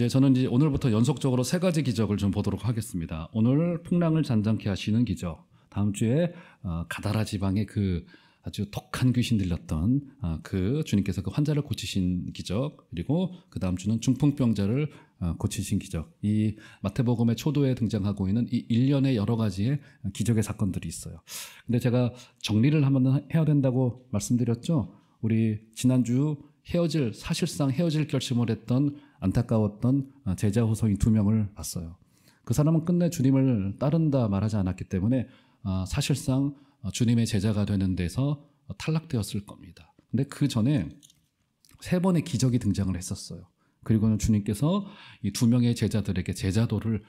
저는 이제 오늘부터 연속적으로 세 가지 기적을 좀 보도록 하겠습니다. 오늘 풍랑을 잔잔케 하시는 기적, 다음 주에 가다라 지방에 그 아주 독한 귀신 들렸던 그 주님께서 그 환자를 고치신 기적, 그리고 그 다음 주는 중풍병자를 고치신 기적. 이 마태복음의 초도에 등장하고 있는 이 일련의 여러 가지의 기적의 사건들이 있어요. 근데 제가 정리를 한번 해야 된다고 말씀드렸죠. 우리 지난주 사실상 헤어질 결심을 했던 안타까웠던 제자 후손인 2명을 봤어요. 그 사람은 끝내 주님을 따른다 말하지 않았기 때문에 사실상 주님의 제자가 되는 데서 탈락되었을 겁니다. 근데 그 전에 3번의 기적이 등장을 했었어요. 그리고는 주님께서 이 2명의 제자들에게 제자도를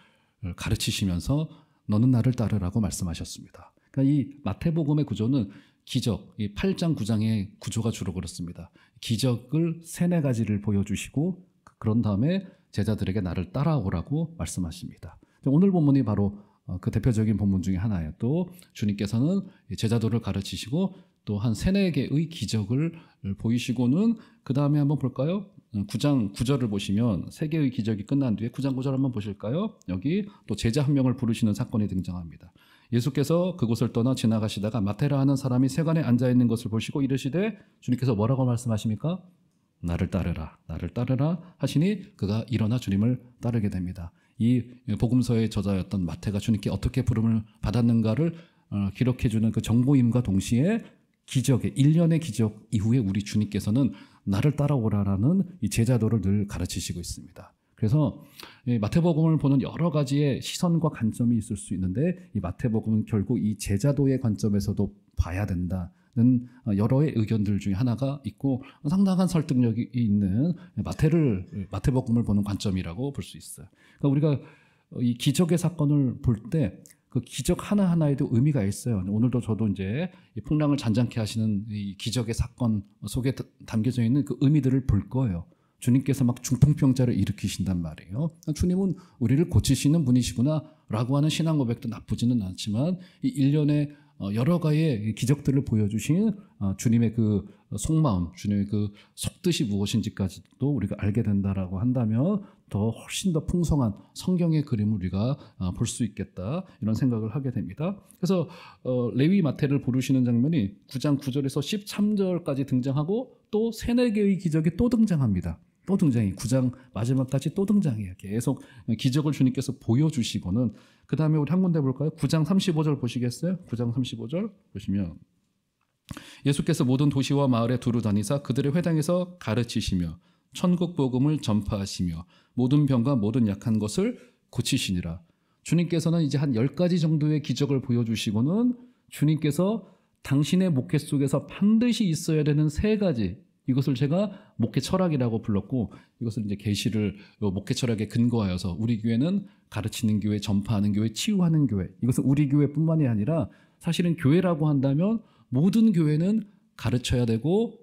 가르치시면서 너는 나를 따르라고 말씀하셨습니다. 그러니까 이 마태복음의 구조는 기적, 이 8장 9장의 구조가 주로 그렇습니다. 기적을 3-4가지를 보여주시고 그런 다음에 제자들에게 나를 따라오라고 말씀하십니다. 오늘 본문이 바로 그 대표적인 본문 중에 하나예요. 또 주님께서는 제자도를 가르치시고 또 한 3-4개의 기적을 보이시고는 그 다음에 한번 볼까요? 9장 9절을 보시면 3개의 기적이 끝난 뒤에 9장 9절 한번 보실까요? 여기 또 제자 한 명을 부르시는 사건이 등장합니다. 예수께서 그곳을 떠나 지나가시다가 마테라 하는 사람이 세관에 앉아있는 것을 보시고 이르시되, 주님께서 뭐라고 말씀하십니까? 나를 따르라, 나를 따르라 하시니 그가 일어나 주님을 따르게 됩니다. 이 복음서의 저자였던 마태가 주님께 어떻게 부름을 받았는가를 기록해주는 그 정보임과 동시에 기적의 일련의 기적 이후에 우리 주님께서는 나를 따라오라라는 이 제자도를 늘 가르치시고 있습니다. 그래서 마태복음을 보는 여러 가지의 시선과 관점이 있을 수 있는데 이 마태복음은 결국 이 제자도의 관점에서도 봐야 된다는 여러의 의견들 중에 하나가 있고 상당한 설득력이 있는 마태복음을 보는 관점이라고 볼 수 있어요. 그러니까 우리가 이 기적의 사건을 볼 때 그 기적 하나하나에도 의미가 있어요. 오늘도 저도 이제 이 풍랑을 잔잔케 하시는 이 기적의 사건 속에 담겨져 있는 그 의미들을 볼 거예요. 주님께서 막 중풍병자를 일으키신단 말이에요. 주님은 우리를 고치시는 분이시구나 라고 하는 신앙 고백도 나쁘지는 않지만 이 일련의 여러 가지의 기적들을 보여주신 주님의 그 속마음, 주님의 그 속뜻이 무엇인지까지도 우리가 알게 된다라고 한다면 더 훨씬 더 풍성한 성경의 그림을 우리가 볼 수 있겠다, 이런 생각을 하게 됩니다. 그래서 레위 마태를 부르시는 장면이 9장 9절에서 13절까지 등장하고 또 3-4개의 기적이 또 등장합니다. 또 등장해요. 9장 마지막까지 또 등장해요. 계속 기적을 주님께서 보여주시고는 그 다음에 우리 한 군데 볼까요? 9장 35절 보시겠어요? 9장 35절 보시면 예수께서 모든 도시와 마을에 두루 다니사 그들의 회당에서 가르치시며 천국 복음을 전파하시며 모든 병과 모든 약한 것을 고치시니라. 주님께서는 이제 한 10가지 정도의 기적을 보여주시고는 주님께서 당신의 목회 속에서 반드시 있어야 되는 3가지, 이것을 제가 목회 철학이라고 불렀고 이것을 이제 계시를 목회 철학에 근거하여서 우리 교회는 가르치는 교회, 전파하는 교회, 치유하는 교회, 이것은 우리 교회뿐만이 아니라 사실은 교회라고 한다면 모든 교회는 가르쳐야 되고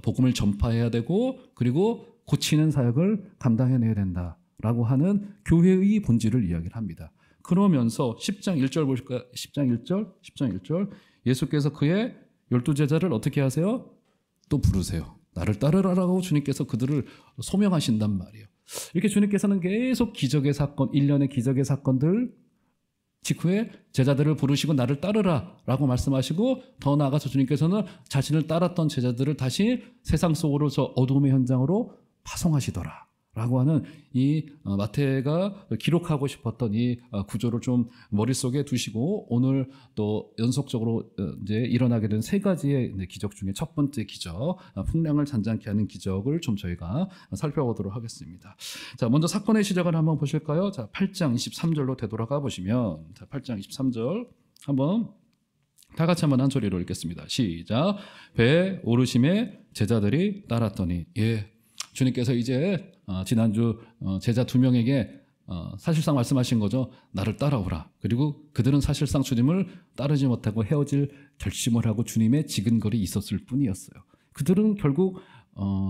복음을 전파해야 되고 그리고 고치는 사역을 감당해내야 된다라고 하는 교회의 본질을 이야기를 합니다. 그러면서 10장 1절 보실까요? 10장 1절 예수께서 그의 12제자를 어떻게 하세요? 또 부르세요. 나를 따르라라고 주님께서 그들을 소명하신단 말이에요. 이렇게 주님께서는 계속 기적의 사건, 일련의 기적의 사건들 직후에 제자들을 부르시고 나를 따르라라고 말씀하시고 더 나아가서 주님께서는 자신을 따랐던 제자들을 다시 세상 속으로 저 어둠의 현장으로 파송하시더라 라고 하는 이 마태가 기록하고 싶었던 이 구조를 좀 머릿속에 두시고 오늘 또 연속적으로 이제 일어나게 된 3가지의 기적 중에 첫 번째 기적, 풍랑을 잔잔케 하는 기적을 좀 저희가 살펴보도록 하겠습니다. 자, 먼저 사건의 시작을 한번 보실까요? 자, 8장 23절로 되돌아가 보시면, 자, 8장 23절 한번 다 같이 한번 한 소리로 읽겠습니다. 시작. 배에 오르심에 제자들이 따랐더니, 주님께서 이제 지난주 제자 2명에게 사실상 말씀하신 거죠. 나를 따라오라. 그리고 그들은 사실상 주님을 따르지 못하고 헤어질 결심을 하고 주님의 지근거리 있었을 뿐이었어요. 그들은 결국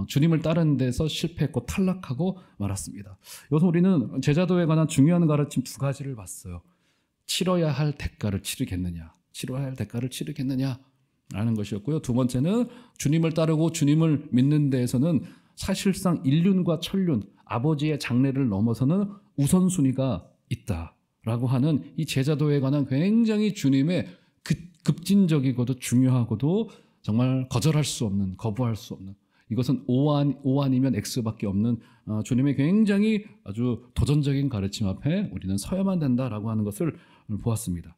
주님을 따르는 데서 실패했고 탈락하고 말았습니다. 여기서 우리는 제자도에 관한 중요한 가르침 2가지를 봤어요. 치러야 할 대가를 치르겠느냐, 치러야 할 대가를 치르겠느냐 라는 것이었고요. 두 번째는 주님을 따르고 주님을 믿는 데에서는 사실상 인륜과 천륜, 아버지의 장래를 넘어서는 우선순위가 있다라고 하는 이 제자도에 관한 굉장히 주님의 급진적이고도 중요하고도 정말 거절할 수 없는, 거부할 수 없는, 이것은 O아니면 X밖에 없는 주님의 굉장히 아주 도전적인 가르침 앞에 우리는 서야만 된다라고 하는 것을 보았습니다.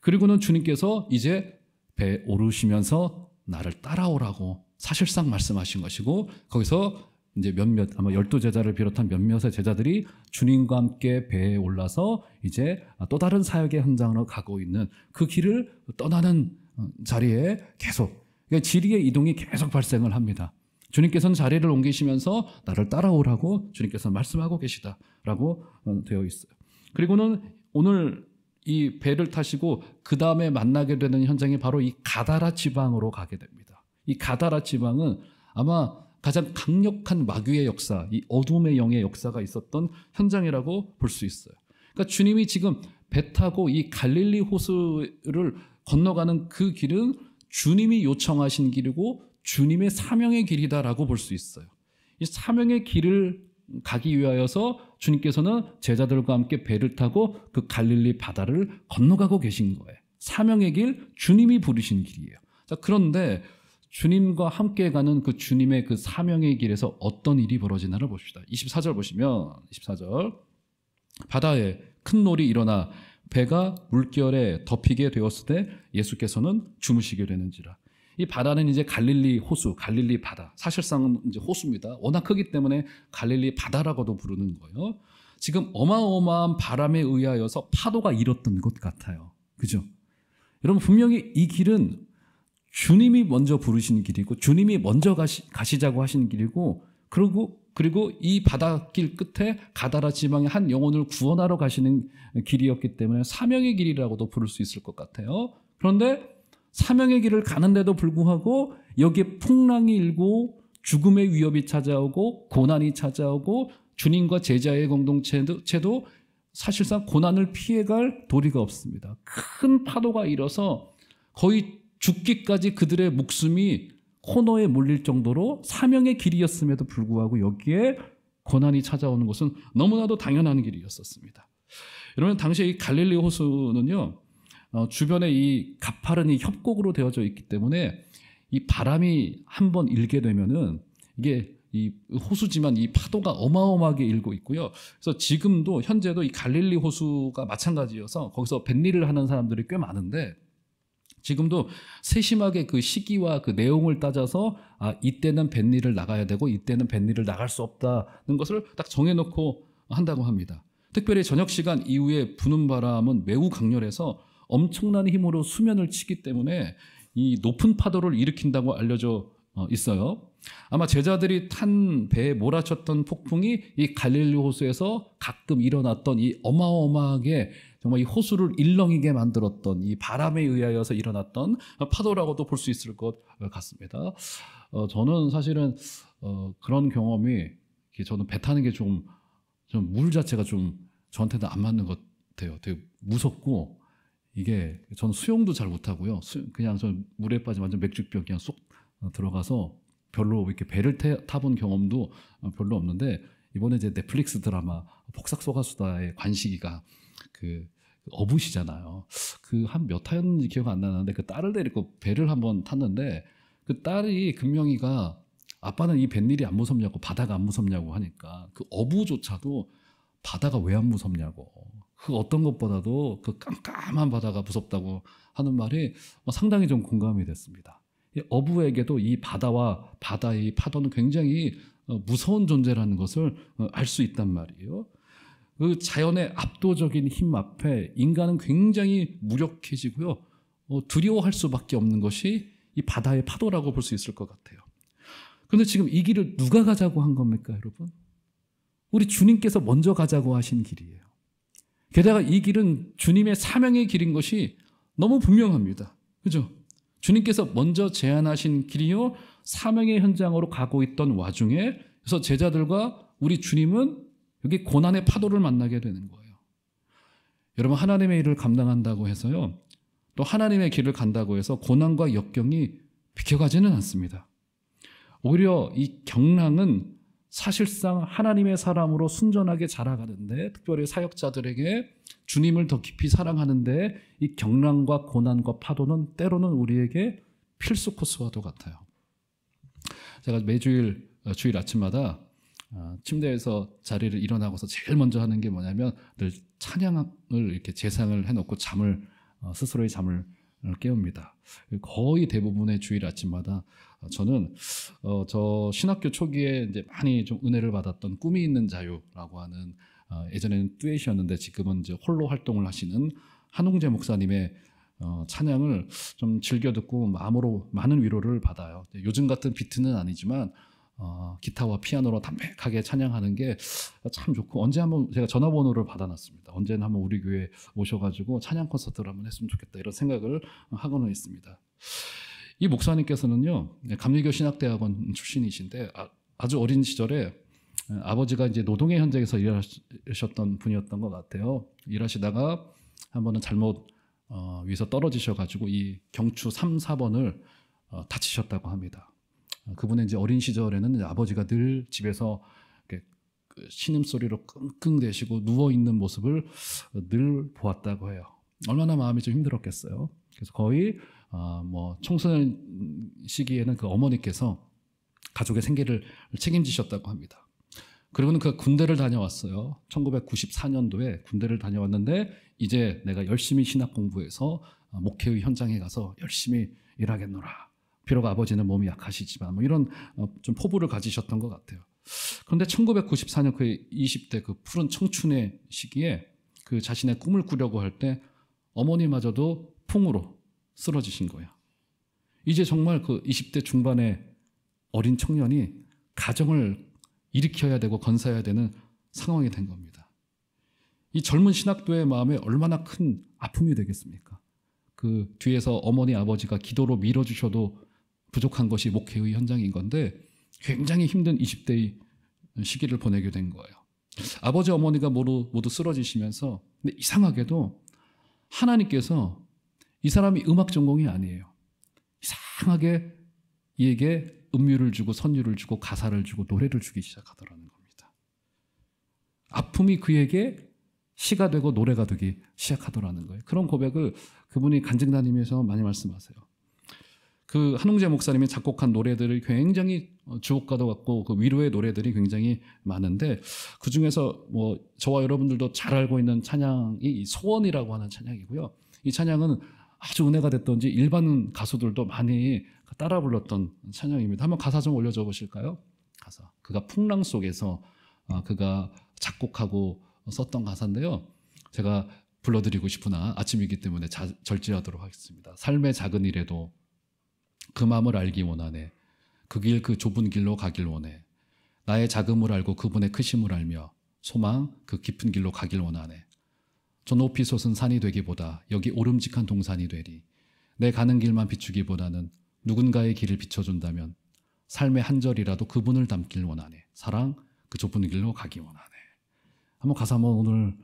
그리고는 주님께서 이제 배에 오르시면서 나를 따라오라고 사실상 말씀하신 것이고, 거기서 이제 아마 12제자를 비롯한 몇몇의 제자들이 주님과 함께 배에 올라서 이제 또 다른 사역의 현장으로 가고 있는 그 길을 떠나는 자리에 계속 지리의 이동이 계속 발생을 합니다. 주님께서는 자리를 옮기시면서 나를 따라오라고 주님께서 말씀하고 계시다라고 되어 있어요. 그리고는 오늘 이 배를 타시고 그 다음에 만나게 되는 현장이 바로 이 가다라 지방으로 가게 됩니다. 이 가다라 지방은 아마 가장 강력한 마귀의 역사, 이 어둠의 영의 역사가 있었던 현장이라고 볼 수 있어요. 그러니까 주님이 지금 배 타고 이 갈릴리 호수를 건너가는 그 길은 주님이 요청하신 길이고 주님의 사명의 길이다라고 볼 수 있어요. 이 사명의 길을 가기 위하여서 주님께서는 제자들과 함께 배를 타고 그 갈릴리 바다를 건너가고 계신 거예요. 사명의 길, 주님이 부르신 길이에요. 자, 그런데 주님과 함께 가는 그 주님의 그 사명의 길에서 어떤 일이 벌어지나를 봅시다. 24절 보시면 24절 바다에 큰 놀이 일어나 배가 물결에 덮이게 되었을 때 예수께서는 주무시게 되는지라. 이 바다는 이제 갈릴리 호수, 갈릴리 바다. 사실상은 이제 호수입니다. 워낙 크기 때문에 갈릴리 바다라고도 부르는 거예요. 지금 어마어마한 바람에 의하여서 파도가 일었던 것 같아요. 그죠? 여러분, 분명히 이 길은 주님이 먼저 부르신 길이고 주님이 먼저 가시자고 하신 길이고, 그리고 이 바닷길 끝에 가다라 지방의 한 영혼을 구원하러 가시는 길이었기 때문에 사명의 길이라고도 부를 수 있을 것 같아요. 그런데 사명의 길을 가는데도 불구하고 여기에 풍랑이 일고 죽음의 위협이 찾아오고 고난이 찾아오고 주님과 제자의 공동체도 사실상 고난을 피해갈 도리가 없습니다. 큰 파도가 일어서 거의 죽기까지 그들의 목숨이 코너에 몰릴 정도로 사명의 길이었음에도 불구하고 여기에 고난이 찾아오는 것은 너무나도 당연한 길이었었습니다. 여러분, 당시에 이 갈릴리 호수는요, 주변에 이 가파른이 협곡으로 되어져 있기 때문에 이 바람이 한번 일게 되면은 이게 이 호수지만 이 파도가 어마어마하게 일고 있고요. 그래서 지금도 현재도 이 갈릴리 호수가 마찬가지여서 거기서 뱃일을 하는 사람들이 꽤 많은데, 지금도 세심하게 그 시기와 그 내용을 따져서 이때는 뱃일을 나가야 되고 이때는 뱃일을 나갈 수 없다는 것을 딱 정해놓고 한다고 합니다. 특별히 저녁 시간 이후에 부는 바람은 매우 강렬해서 엄청난 힘으로 수면을 치기 때문에 이 높은 파도를 일으킨다고 알려져 있어요. 아마 제자들이 탄 배에 몰아쳤던 폭풍이 이 갈릴리 호수에서 가끔 일어났던 이 어마어마하게 정말 이 호수를 일렁이게 만들었던 이 바람에 의하여서 일어났던 파도라고도 볼 수 있을 것 같습니다. 저는 사실은 그런 경험이, 저는 배 타는 게 좀 물 자체가 좀 저한테는 안 맞는 것 같아요. 되게 무섭고, 이게 저는 수영도 잘 못하고요. 그냥 전 물에 빠지면 완전 맥주병 그냥 쏙 들어가서 별로 이렇게 배를 타본 경험도 별로 없는데, 이번에 이제 넷플릭스 드라마 폭삭소가수다의 관식이가 그 어부시잖아요. 그 한 몇 화였는지 기억 안 나는데 그 딸을 데리고 배를 한번 탔는데, 그 딸이 금명이가 아빠는 이 뱃일이 안 무섭냐고, 바다가 안 무섭냐고 하니까 그 어부조차도 바다가 왜 안 무섭냐고, 그 어떤 것보다도 그 깜깜한 바다가 무섭다고 하는 말이 상당히 좀 공감이 됐습니다. 어부에게도 이 바다와 바다의 파도는 굉장히 무서운 존재라는 것을 알 수 있단 말이에요. 그 자연의 압도적인 힘 앞에 인간은 굉장히 무력해지고요, 두려워할 수밖에 없는 것이 이 바다의 파도라고 볼 수 있을 것 같아요. 그런데 지금 이 길을 누가 가자고 한 겁니까, 여러분? 우리 주님께서 먼저 가자고 하신 길이에요. 게다가 이 길은 주님의 사명의 길인 것이 너무 분명합니다. 그죠? 주님께서 먼저 제안하신 길이요, 사명의 현장으로 가고 있던 와중에, 그래서 제자들과 우리 주님은 여기 고난의 파도를 만나게 되는 거예요. 여러분, 하나님의 일을 감당한다고 해서요, 또 하나님의 길을 간다고 해서 고난과 역경이 비켜가지는 않습니다. 오히려 이 경랑은 사실상 하나님의 사람으로 순전하게 자라가는데, 특별히 사역자들에게 주님을 더 깊이 사랑하는데 이 경랑과 고난과 파도는 때로는 우리에게 필수 코스와도 같아요. 제가 매주일 주일 아침마다 침대에서 자리를 일어나고서 제일 먼저 하는 게 뭐냐면 늘 찬양을 이렇게 제상을 해놓고 스스로의 잠을 깨웁니다. 거의 대부분의 주일 아침마다 저는 저 신학교 초기에 이제 많이 좀 은혜를 받았던 꿈이 있는 자유라고 하는 예전에는 듀엣이었는데 지금은 이제 홀로 활동을 하시는 한웅재 목사님의 찬양을 좀 즐겨 듣고 마음으로 많은 위로를 받아요. 요즘 같은 비트는 아니지만 기타와 피아노로 담백하게 찬양하는 게 참 좋고, 언제 한번 제가 전화번호를 받아놨습니다. 언제는 한번 우리 교회 오셔가지고 찬양 콘서트를 한번 했으면 좋겠다, 이런 생각을 하고는 있습니다. 이 목사님께서는요, 감리교 신학대학원 출신이신데 아주 어린 시절에 아버지가 이제 노동의 현장에서 일하셨던 분이었던 것 같아요. 일하시다가 한 번은 잘못 위에서 떨어지셔가지고 이 경추 3, 4번을 다치셨다고 합니다. 그분의 이제 어린 시절에는 이제 아버지가 늘 집에서 신음소리로 끙끙대시고 누워있는 모습을 늘 보았다고 해요. 얼마나 마음이 좀 힘들었겠어요. 그래서 거의 청소년 시기에는 그 어머니께서 가족의 생계를 책임지셨다고 합니다. 그리고는 그 군대를 다녀왔어요. 1994년도에 군대를 다녀왔는데 이제 내가 열심히 신학 공부해서 목회의 현장에 가서 열심히 일하겠노라. 비록 아버지는 몸이 약하시지만 이런 좀 포부를 가지셨던 것 같아요. 그런데 1994년 그 20대 그 푸른 청춘의 시기에 그 자신의 꿈을 꾸려고 할 때 어머니마저도 풍으로 쓰러지신 거예요. 이제 정말 그 20대 중반의 어린 청년이 가정을 일으켜야 되고 건사해야 되는 상황이 된 겁니다. 이 젊은 신학도의 마음에 얼마나 큰 아픔이 되겠습니까? 그 뒤에서 어머니 아버지가 기도로 밀어주셔도 부족한 것이 목회의 현장인 건데 굉장히 힘든 20대의 시기를 보내게 된 거예요. 아버지 어머니가 모두 쓰러지시면서, 근데 이상하게도 하나님께서 이 사람이 음악 전공이 아니에요. 이상하게 이에게 음유를 주고 선율을 주고 가사를 주고 노래를 주기 시작하더라는 겁니다. 아픔이 그에게 시가 되고 노래가 되기 시작하더라는 거예요. 그런 고백을 그분이 간증단임에서 많이 말씀하세요. 그 한웅재 목사님이 작곡한 노래들이 굉장히 주옥과도 같고 그 위로의 노래들이 굉장히 많은데, 그 중에서 저와 여러분들도 잘 알고 있는 찬양이 소원이라고 하는 찬양이고요. 이 찬양은 아주 은혜가 됐던지 일반 가수들도 많이 따라 불렀던 찬양입니다. 한번 가사 좀 올려줘 보실까요? 가사. 그가 풍랑 속에서 그가 작곡하고 썼던 가사인데요. 제가 불러드리고 싶으나 아침이기 때문에 절제하도록 하겠습니다. 삶의 작은 일에도 그 마음을 알기 원하네. 그 길 그 좁은 길로 가길 원해. 나의 작음을 알고 그분의 크심을 알며 소망 그 깊은 길로 가길 원하네. 저 높이 솟은 산이 되기보다 여기 오름직한 동산이 되리. 내 가는 길만 비추기보다는 누군가의 길을 비춰준다면 삶의 한 절이라도 그분을 담길 원하네. 사랑 그 좁은 길로 가기 원하네. 한번 가사 한번 오늘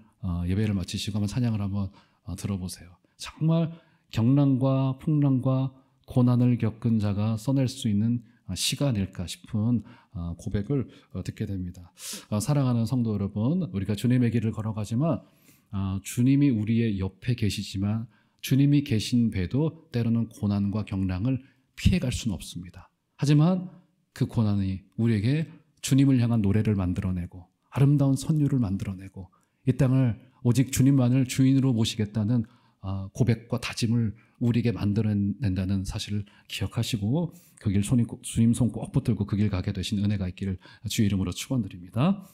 예배를 마치시고 한번 찬양을 한번 들어보세요. 정말 경랑과 풍랑과 고난을 겪은 자가 써낼 수 있는 시가 아닐까 싶은 고백을 듣게 됩니다. 사랑하는 성도 여러분, 우리가 주님의 길을 걸어가지만 주님이 우리의 옆에 계시지만 주님이 계신 배도 때로는 고난과 경랑을 피해갈 수는 없습니다. 하지만 그 고난이 우리에게 주님을 향한 노래를 만들어내고 아름다운 선율을 만들어내고 이 땅을 오직 주님만을 주인으로 모시겠다는 고백과 다짐을 우리에게 만들어낸다는 사실을 기억하시고 그 길 주님 손 꼭 붙들고 그 길 가게 되신 은혜가 있기를 주의 이름으로 축원드립니다.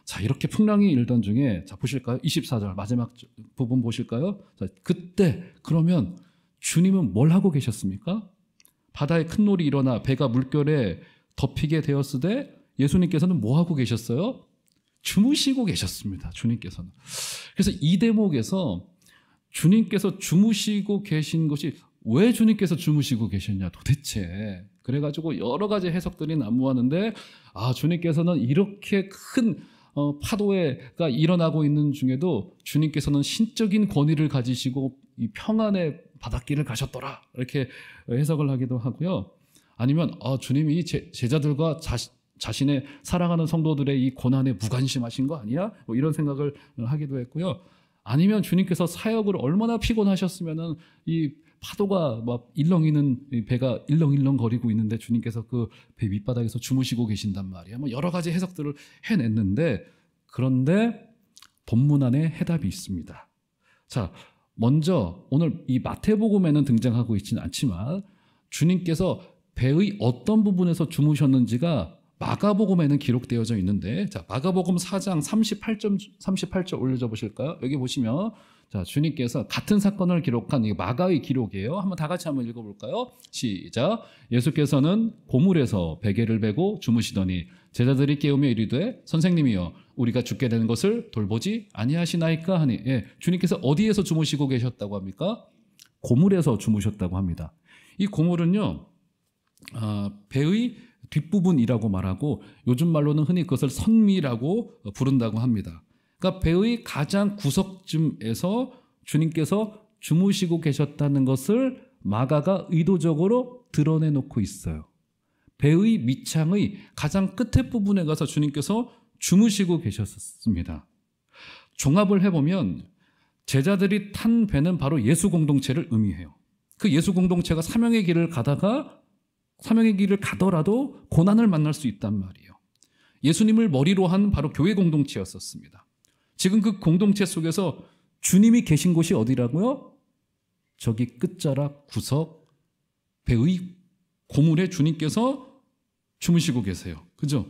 자, 이렇게 풍랑이 일던 중에 자 보실까요? 24절 마지막 부분 보실까요? 자, 그때 그러면 주님은 뭘 하고 계셨습니까? 바다에 큰 놀이 일어나 배가 물결에 덮이게 되었으되 예수님께서는 뭐 하고 계셨어요? 주무시고 계셨습니다. 주님께서는. 그래서 이 대목에서 주님께서 주무시고 계신 것이 왜 주님께서 주무시고 계셨냐 도대체. 그래가지고 여러 가지 해석들이 난무하는데 주님께서는 이렇게 큰 파도가 일어나고 있는 중에도 주님께서는 신적인 권위를 가지시고 이 평안의 바닷길을 가셨더라 이렇게 해석을 하기도 하고요. 아니면 주님이 제자들과 자신의 사랑하는 성도들의 이 고난에 무관심하신 거 아니야? 뭐 이런 생각을 하기도 했고요. 아니면 주님께서 사역을 얼마나 피곤하셨으면은 이 파도가 막 일렁이는 배가 일렁일렁 거리고 있는데 주님께서 그 배 밑바닥에서 주무시고 계신단 말이야. 뭐 여러 가지 해석들을 해냈는데, 그런데 본문 안에 해답이 있습니다. 자, 먼저 오늘 이 마태복음에는 등장하고 있지는 않지만 주님께서 배의 어떤 부분에서 주무셨는지가 마가복음에는 기록되어져 있는데, 자, 마가복음 4장 38절 올려줘 보실까요? 여기 보시면, 자, 주님께서 같은 사건을 기록한 이 마가의 기록이에요. 한번 다 같이 한번 읽어볼까요? 시작. 예수께서는 고물에서 베개를 베고 주무시더니 제자들이 깨우며 이르되 선생님이여 우리가 죽게 되는 것을 돌보지 아니하시나이까 하니, 예, 주님께서 어디에서 주무시고 계셨다고 합니까? 고물에서 주무셨다고 합니다. 이 고물은요, 배의 뒷부분이라고 말하고 요즘 말로는 흔히 그것을 선미라고 부른다고 합니다. 그러니까 배의 가장 구석쯤에서 주님께서 주무시고 계셨다는 것을 마가가 의도적으로 드러내놓고 있어요. 배의 밑창의 가장 끝에 부분에 가서 주님께서 주무시고 계셨습니다. 종합을 해보면 제자들이 탄 배는 바로 예수 공동체를 의미해요. 그 예수 공동체가 사명의 길을 가더라도 고난을 만날 수 있단 말이에요. 예수님을 머리로 한 바로 교회 공동체였었습니다. 지금 그 공동체 속에서 주님이 계신 곳이 어디라고요? 저기 끝자락 구석 배의 고물에 주님께서 주무시고 계세요. 그죠?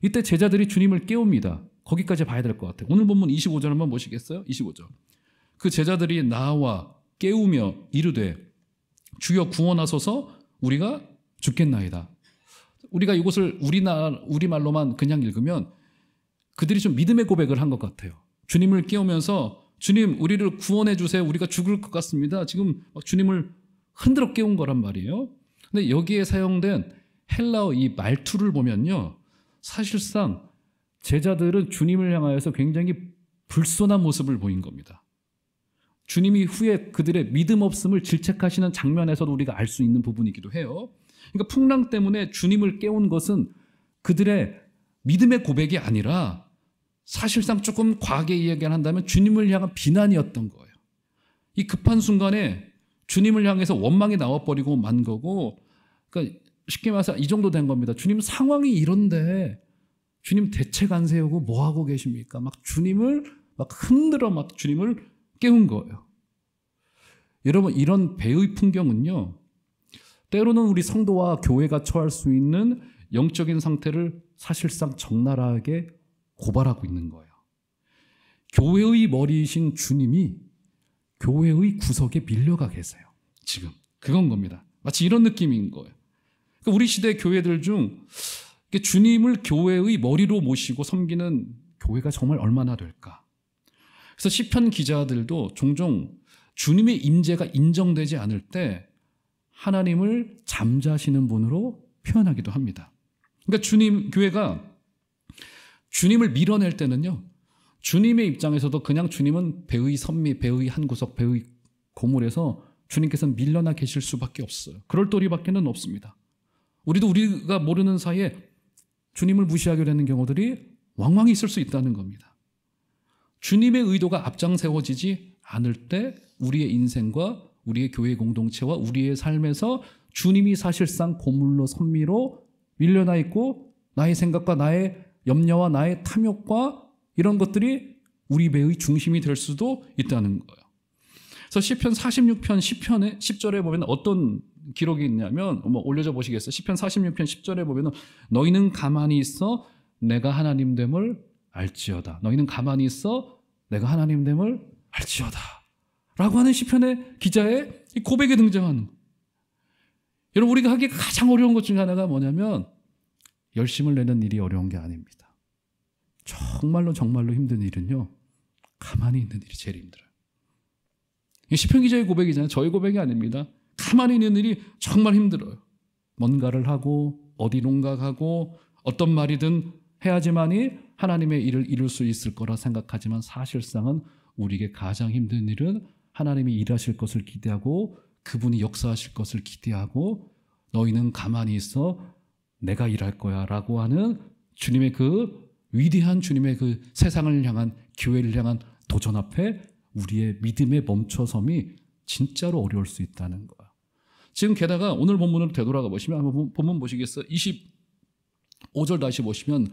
이때 제자들이 주님을 깨웁니다. 거기까지 봐야 될 것 같아요. 오늘 본문 25절 한번 보시겠어요? 25절. 그 제자들이 나와 깨우며 이르되 주여 구원하소서 우리가 죽겠나이다. 우리가 이것을 우리말로만 그냥 읽으면 그들이 좀 믿음의 고백을 한 것 같아요. 주님을 깨우면서 주님 우리를 구원해 주세요. 우리가 죽을 것 같습니다. 지금 주님을 흔들어 깨운 거란 말이에요. 근데 여기에 사용된 헬라어 이 말투를 보면요, 사실상 제자들은 주님을 향하여서 굉장히 불손한 모습을 보인 겁니다. 주님이 후에 그들의 믿음 없음을 질책하시는 장면에서도 우리가 알 수 있는 부분이기도 해요. 그러니까 풍랑 때문에 주님을 깨운 것은 그들의 믿음의 고백이 아니라 사실상 조금 과하게 이야기한다면 주님을 향한 비난이었던 거예요. 이 급한 순간에 주님을 향해서 원망이 나와버리고 만 거고, 그러니까 쉽게 말해서 이 정도 된 겁니다. 주님 상황이 이런데 주님 대책 안 세우고 뭐 하고 계십니까? 막 주님을 막 흔들어 막 주님을 깨운 거예요. 여러분, 이런 배의 풍경은요, 때로는 우리 성도와 교회가 처할 수 있는 영적인 상태를 사실상 적나라하게 고발하고 있는 거예요. 교회의 머리이신 주님이 교회의 구석에 밀려가 계세요. 지금 그건 겁니다. 마치 이런 느낌인 거예요. 그러니까 우리 시대 교회들 중 주님을 교회의 머리로 모시고 섬기는 교회가 정말 얼마나 될까? 그래서 시편 기자들도 종종 주님의 임재가 인정되지 않을 때 하나님을 잠자시는 분으로 표현하기도 합니다. 그러니까 교회가 주님을 밀어낼 때는요, 주님의 입장에서도 그냥 주님은 배의 선미, 배의 한 구석, 배의 고물에서 주님께서는 밀려나 계실 수밖에 없어요. 그럴 도리밖에는 없습니다. 우리가 모르는 사이에 주님을 무시하게 되는 경우들이 왕왕 있을 수 있다는 겁니다. 주님의 의도가 앞장 세워지지 않을 때 우리의 인생과 우리의 교회 공동체와 우리의 삶에서 주님이 사실상 고물로 선미로 밀려나 있고 나의 생각과 나의 염려와 나의 탐욕과 이런 것들이 우리 배의 중심이 될 수도 있다는 거예요. 그래서 시편 46편 10편의 10절에 보면 어떤 기록이 있냐면, 올려줘 보시겠어요? 시편 46편 10절에 보면 너희는 가만히 있어 내가 하나님됨을 알지어다. 너희는 가만히 있어 내가 하나님됨을 알지어다 라고 하는 시편의 기자의 이 고백에 등장하는 거예요. 여러분, 우리가 하기가 가장 어려운 것 중에 하나가 뭐냐면 열심을 내는 일이 어려운 게 아닙니다. 정말로 힘든 일은요, 가만히 있는 일이 제일 힘들어요. 이 시편 기자의 고백이잖아요. 저의 고백이 아닙니다. 가만히 있는 일이 정말 힘들어요. 뭔가를 하고 어디론가 가고 어떤 말이든 해야지만이 하나님의 일을 이룰 수 있을 거라 생각하지만 사실상은 우리에게 가장 힘든 일은 하나님이 일하실 것을 기대하고 그분이 역사하실 것을 기대하고 너희는 가만히 있어 내가 일할 거야 라고 하는 주님의 그 위대한 주님의 그 세상을 향한 교회를 향한 도전 앞에 우리의 믿음의 멈춰섬이 진짜로 어려울 수 있다는 거야. 지금 게다가 오늘 본문을 되돌아가 보시면 한번 본문 보시겠어요? 25절 다시 보시면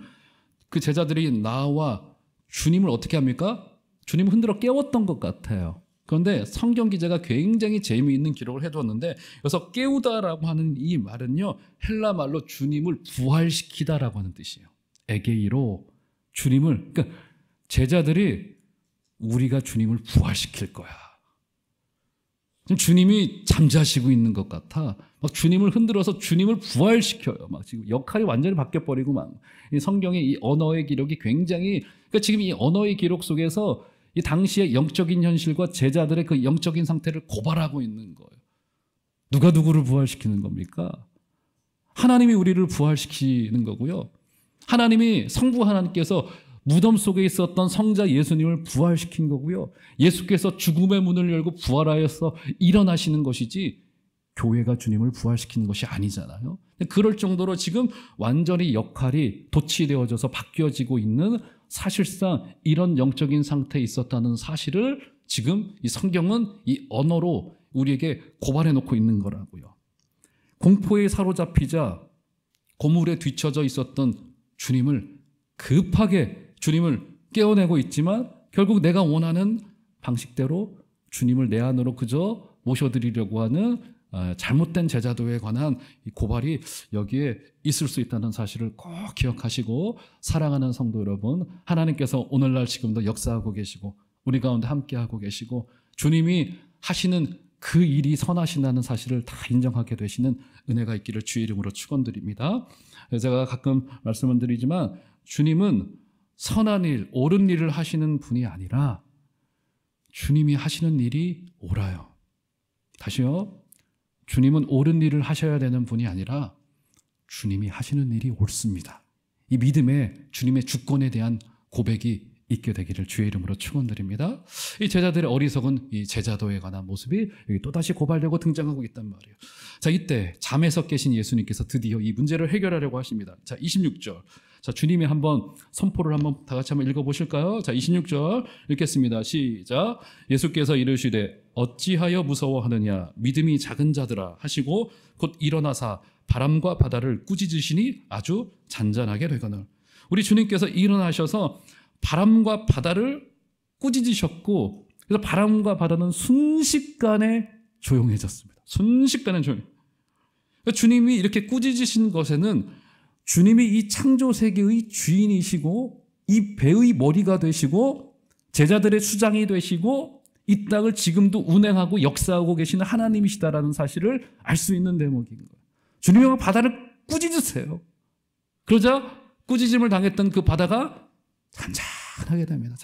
그 제자들이 나와 주님을 어떻게 합니까? 주님을 흔들어 깨웠던 것 같아요. 그런데 성경 기자가 굉장히 재미있는 기록을 해두었는데 여기서 깨우다라고 하는 이 말은요, 헬라 말로 주님을 부활시키다라고 하는 뜻이에요. 에게이로 주님을, 그러니까 제자들이 우리가 주님을 부활시킬 거야. 주님이 잠자시고 있는 것 같아. 막 주님을 흔들어서 주님을 부활시켜요. 막 지금 역할이 완전히 바뀌어버리고 막. 이 성경의 이 언어의 기록이 굉장히, 그러니까 지금 이 언어의 기록 속에서 이 당시의 영적인 현실과 제자들의 그 영적인 상태를 고발하고 있는 거예요. 누가 누구를 부활시키는 겁니까? 하나님이 우리를 부활시키는 거고요. 하나님이 성부 하나님께서 무덤 속에 있었던 성자 예수님을 부활시킨 거고요. 예수께서 죽음의 문을 열고 부활하여서 일어나시는 것이지 교회가 주님을 부활시키는 것이 아니잖아요. 그럴 정도로 지금 완전히 역할이 도치되어져서 바뀌어지고 있는, 사실상 이런 영적인 상태에 있었다는 사실을 지금 이 성경은 이 언어로 우리에게 고발해 놓고 있는 거라고요. 공포에 사로잡히자 고물에 뒤처져 있었던 주님을 급하게 주님을 깨워내고 있지만 결국 내가 원하는 방식대로 주님을 내 안으로 그저 모셔드리려고 하는 잘못된 제자도에 관한 이 고발이 여기에 있을 수 있다는 사실을 꼭 기억하시고, 사랑하는 성도 여러분, 하나님께서 오늘날 지금도 역사하고 계시고 우리 가운데 함께하고 계시고 주님이 하시는 그 일이 선하신다는 사실을 다 인정하게 되시는 은혜가 있기를 주의 이름으로 축원드립니다. 제가 가끔 말씀을 드리지만 주님은 선한 일, 옳은 일을 하시는 분이 아니라 주님이 하시는 일이 옳아요. 다시요. 주님은 옳은 일을 하셔야 되는 분이 아니라 주님이 하시는 일이 옳습니다. 이 믿음에 주님의 주권에 대한 고백이 있게 되기를 주의 이름으로 축원드립니다. 이 제자들의 어리석은 이 제자도에 관한 모습이 여기 또다시 고발되고 등장하고 있단 말이에요. 자, 이때 잠에서 깨신 예수님께서 드디어 이 문제를 해결하려고 하십니다. 자, 26절. 자, 주님이 한번 선포를 한번 다 같이 한번 읽어보실까요? 자, 26절 읽겠습니다. 시작. 예수께서 이르시되 어찌하여 무서워하느냐 믿음이 작은 자들아 하시고 곧 일어나사 바람과 바다를 꾸짖으시니 아주 잔잔하게 되거늘. 우리 주님께서 일어나셔서 바람과 바다를 꾸짖으셨고, 그래서 바람과 바다는 순식간에 조용해졌습니다. 순식간에 조용. 그러니까 주님이 이렇게 꾸짖으신 것에는 주님이 이 창조 세계의 주인이시고 이 배의 머리가 되시고 제자들의 수장이 되시고 이 땅을 지금도 운행하고 역사하고 계시는 하나님이시다라는 사실을 알 수 있는 대목인 거예요. 주님이 바다를 꾸짖으세요. 그러자 꾸짖음을 당했던 그 바다가 잔잔하게 됩니다.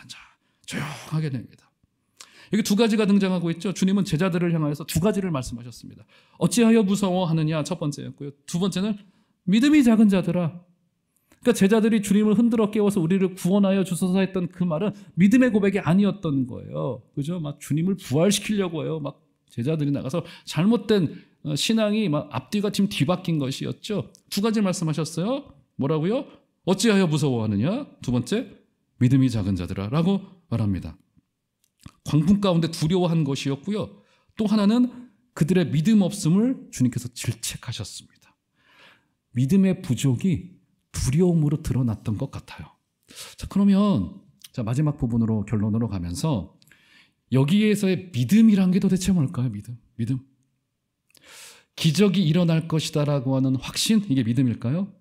조용하게 됩니다. 여기 두 가지가 등장하고 있죠. 주님은 제자들을 향하여서 두 가지를 말씀하셨습니다. 어찌하여 무서워하느냐 첫 번째였고요. 두 번째는 믿음이 작은 자들아. 그러니까 제자들이 주님을 흔들어 깨워서 우리를 구원하여 주소서 했던 그 말은 믿음의 고백이 아니었던 거예요. 그죠? 막 주님을 부활시키려고 해요. 막 제자들이 나가서 잘못된 신앙이 막 앞뒤가 지금 뒤바뀐 것이었죠. 두 가지 말씀하셨어요. 뭐라고요? 어찌하여 무서워하느냐? 두 번째, 믿음이 작은 자들아 라고 말합니다. 광풍 가운데 두려워한 것이었고요. 또 하나는 그들의 믿음 없음을 주님께서 질책하셨습니다. 믿음의 부족이 두려움으로 드러났던 것 같아요. 자, 그러면 자, 마지막 부분으로 결론으로 가면서 여기에서의 믿음이란 게 도대체 뭘까요? 믿음. 기적이 일어날 것이다라고 하는 확신, 이게 믿음일까요?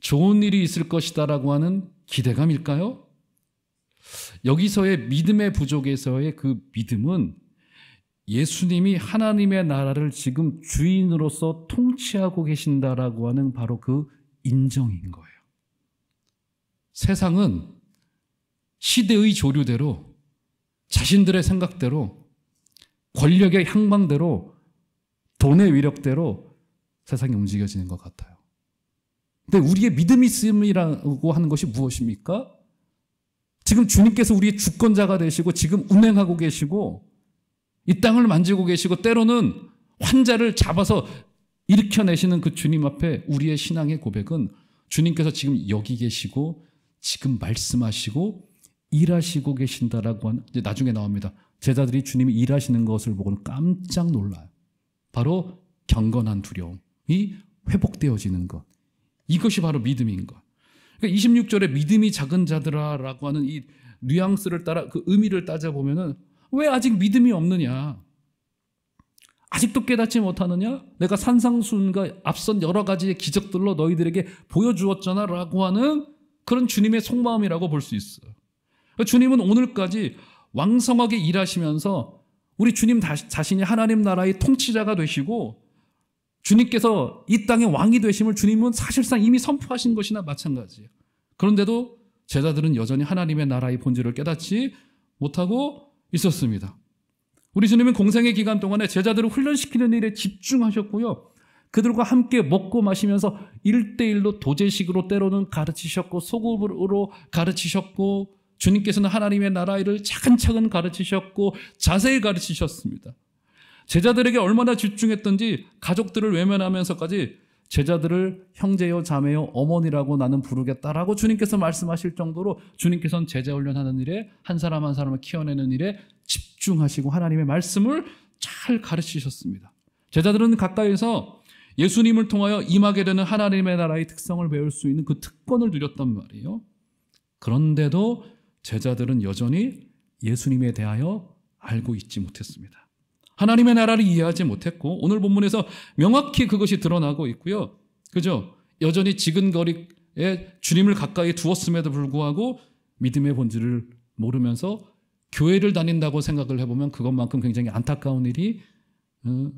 좋은 일이 있을 것이다라고 하는 기대감일까요? 여기서의 믿음의 부족에서의 그 믿음은 예수님이 하나님의 나라를 지금 주인으로서 통치하고 계신다라고 하는 바로 그 인정인 거예요. 세상은 시대의 조류대로 자신들의 생각대로 권력의 향망대로 돈의 위력대로 세상이 움직여지는 것 같아요. 근데 우리의 믿음이 있음이라고 하는 것이 무엇입니까? 지금 주님께서 우리의 주권자가 되시고 지금 운행하고 계시고 이 땅을 만지고 계시고 때로는 환자를 잡아서 일으켜내시는 그 주님 앞에 우리의 신앙의 고백은 주님께서 지금 여기 계시고 지금 말씀하시고 일하시고 계신다라고 하는, 이제 나중에 나옵니다. 제자들이 주님이 일하시는 것을 보고는 깜짝 놀라요. 바로 경건한 두려움이 회복되어지는 것. 이것이 바로 믿음인 것. 그러니까 26절에 믿음이 작은 자들아라고 하는 이 뉘앙스를 따라 그 의미를 따져보면은 왜 아직 믿음이 없느냐? 아직도 깨닫지 못하느냐? 내가 산상수훈과 앞선 여러 가지의 기적들로 너희들에게 보여주었잖아 라고 하는 그런 주님의 속마음이라고 볼 수 있어요. 주님은 오늘까지 왕성하게 일하시면서 우리 주님 자신이 하나님 나라의 통치자가 되시고 주님께서 이 땅의 왕이 되심을 주님은 사실상 이미 선포하신 것이나 마찬가지예요. 그런데도 제자들은 여전히 하나님의 나라의 본질을 깨닫지 못하고 있었습니다. 우리 주님은 공생의 기간 동안에 제자들을 훈련시키는 일에 집중하셨고요. 그들과 함께 먹고 마시면서 1:1로 도제식으로 때로는 가르치셨고 소급으로 가르치셨고 주님께서는 하나님의 나라를 차근차근 가르치셨고 자세히 가르치셨습니다. 제자들에게 얼마나 집중했던지 가족들을 외면하면서까지 제자들을 형제요 자매요 어머니라고 나는 부르겠다라고 주님께서 말씀하실 정도로 주님께서는 제자 훈련하는 일에 한 사람 한 사람을 키워내는 일에 집중하시고 하나님의 말씀을 잘 가르치셨습니다. 제자들은 가까이서 예수님을 통하여 임하게 되는 하나님의 나라의 특성을 배울 수 있는 그 특권을 누렸단 말이에요. 그런데도 제자들은 여전히 예수님에 대하여 알고 있지 못했습니다. 하나님의 나라를 이해하지 못했고 오늘 본문에서 명확히 그것이 드러나고 있고요. 그죠? 여전히 지근거리에 주님을 가까이 두었음에도 불구하고 믿음의 본질을 모르면서 교회를 다닌다고 생각을 해보면 그것만큼 굉장히 안타까운 일이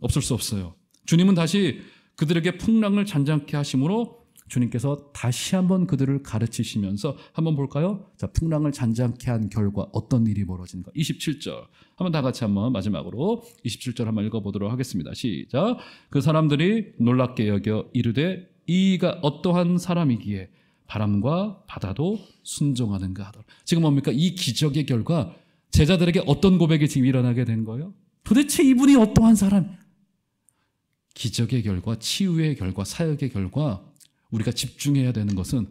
없을 수 없어요. 주님은 다시 그들에게 풍랑을 잔잔케 하심으로 주님께서 다시 한번 그들을 가르치시면서 한번 볼까요? 자, 풍랑을 잔잔케 한 결과 어떤 일이 벌어지는가? 27절. 한번 다 같이 한번 마지막으로 27절 한번 읽어보도록 하겠습니다. 시작. 그 사람들이 놀랍게 여겨 이르되 이가 어떠한 사람이기에 바람과 바다도 순종하는가 하더라. 지금 뭡니까? 이 기적의 결과 제자들에게 어떤 고백이 지금 일어나게 된 거예요? 도대체 이분이 어떠한 사람? 기적의 결과, 치유의 결과, 사역의 결과 우리가 집중해야 되는 것은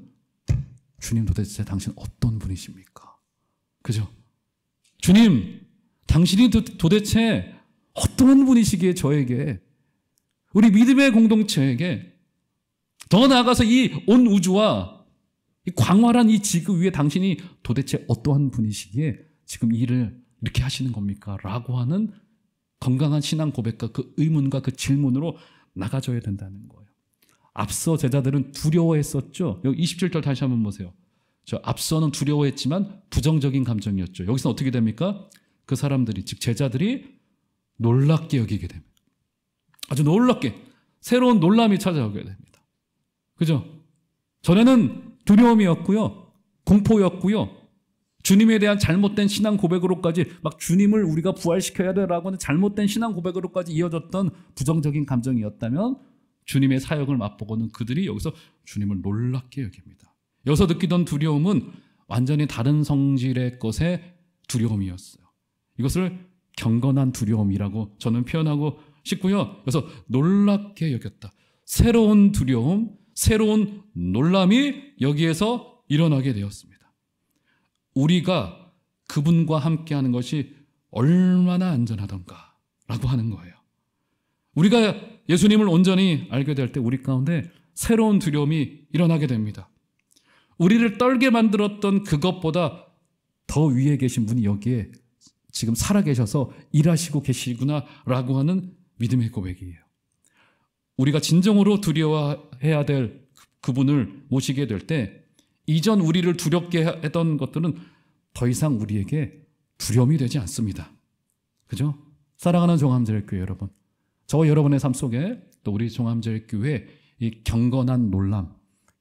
주님 도대체 당신 어떤 분이십니까? 그죠? 주님, 당신이 도대체 어떠한 분이시기에 저에게 우리 믿음의 공동체에게 더 나아가서 이 온 우주와 이 광활한 이 지구 위에 당신이 도대체 어떠한 분이시기에 지금 일을 이렇게 하시는 겁니까? 라고 하는 건강한 신앙 고백과 그 의문과 그 질문으로 나가줘야 된다는 거예요. 앞서 제자들은 두려워했었죠. 여기 27절 다시 한번 보세요. 앞서는 두려워했지만 부정적인 감정이었죠. 여기서 어떻게 됩니까? 그 사람들이, 즉 제자들이 놀랍게 여기게 됩니다. 아주 놀랍게 새로운 놀람이 찾아오게 됩니다. 그죠? 전에는 두려움이었고요. 공포였고요. 주님에 대한 잘못된 신앙 고백으로까지 막 주님을 우리가 부활시켜야 되라고 하는 잘못된 신앙 고백으로까지 이어졌던 부정적인 감정이었다면 주님의 사역을 맛보고는 그들이 여기서 주님을 놀랍게 여깁니다. 여기서 느끼던 두려움은 완전히 다른 성질의 것의 두려움이었어요. 이것을 경건한 두려움이라고 저는 표현하고 싶고요. 그래서 놀랍게 여겼다. 새로운 두려움, 새로운 놀람이 여기에서 일어나게 되었습니다. 우리가 그분과 함께하는 것이 얼마나 안전하던가 라고 하는 거예요. 우리가 예수님을 온전히 알게 될 때 우리 가운데 새로운 두려움이 일어나게 됩니다. 우리를 떨게 만들었던 그것보다 더 위에 계신 분이 여기에 지금 살아계셔서 일하시고 계시구나 라고 하는 믿음의 고백이에요. 우리가 진정으로 두려워해야 될 그분을 모시게 될 때 이전 우리를 두렵게 했던 것들은 더 이상 우리에게 두려움이 되지 않습니다. 그죠? 사랑하는 종합제일교회 여러분, 저와 여러분의 삶 속에 또 우리 종합제일교회 이 경건한 놀람,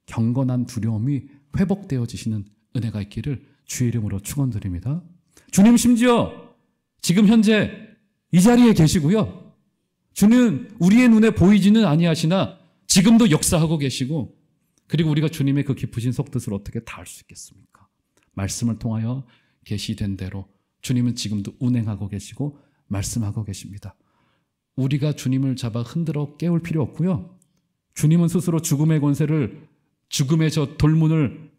경건한 두려움이 회복되어지시는 은혜가 있기를 주의 이름으로 축원드립니다. 주님 심지어 지금 현재 이 자리에 계시고요. 주는 우리의 눈에 보이지는 아니하시나 지금도 역사하고 계시고, 그리고 우리가 주님의 그 깊으신 속뜻을 어떻게 다 알 수 있겠습니까? 말씀을 통하여 계시된 대로 주님은 지금도 운행하고 계시고 말씀하고 계십니다. 우리가 주님을 잡아 흔들어 깨울 필요 없고요. 주님은 스스로 죽음의 권세를, 죽음의 저 돌문을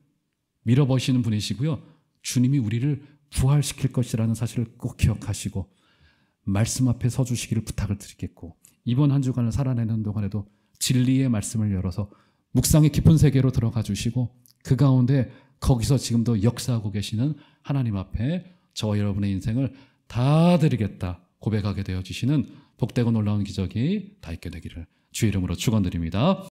밀어버리시는 분이시고요. 주님이 우리를 부활시킬 것이라는 사실을 꼭 기억하시고 말씀 앞에 서주시기를 부탁을 드리겠고, 이번 한 주간을 살아내는 동안에도 진리의 말씀을 열어서 묵상의 깊은 세계로 들어가 주시고, 그 가운데 거기서 지금도 역사하고 계시는 하나님 앞에 저와 여러분의 인생을 다 드리겠다 고백하게 되어 주시는 복되고 놀라운 기적이 다 있게 되기를 주의 이름으로 축원드립니다.